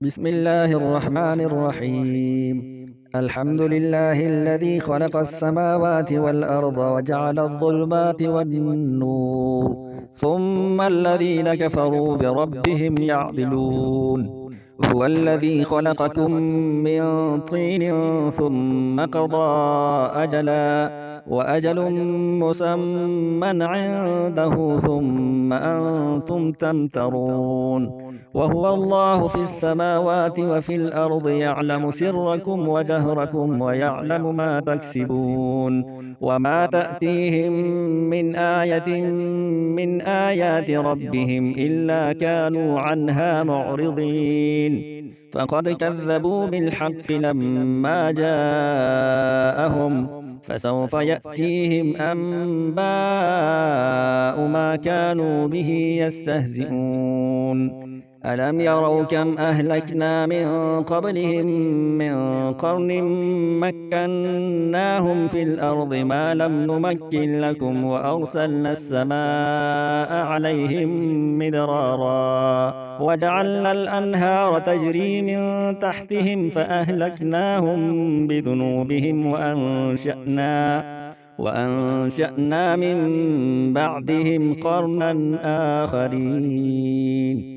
بسم الله الرحمن الرحيم. الحمد لله الذي خلق السماوات والأرض وجعل الظلمات والنور، ثم الذين كفروا بربهم يعدلون. هو الذي خلقكم من طين ثم قضى أجلا، وأجل مسمى عنده ثم أنتم تمترون. وهو الله في السماوات وفي الأرض، يعلم سركم وجهركم ويعلم ما تكسبون. وما تأتيهم من آية من آيات ربهم إلا كانوا عنها معرضين. فقد كذبوا بالحق لما جاءهم، فسوف يأتيهم أنباء ما كانوا به يستهزئون. ألم يروا كم أهلكنا من قبلهم من قرن مكناهم في الأرض ما لم نمكن لكم، وأرسلنا السماء عليهم مدرارا، وجعلنا الأنهار تجري من تحتهم فأهلكناهم بذنوبهم وأنشأنا من بعدهم قرنا آخرين.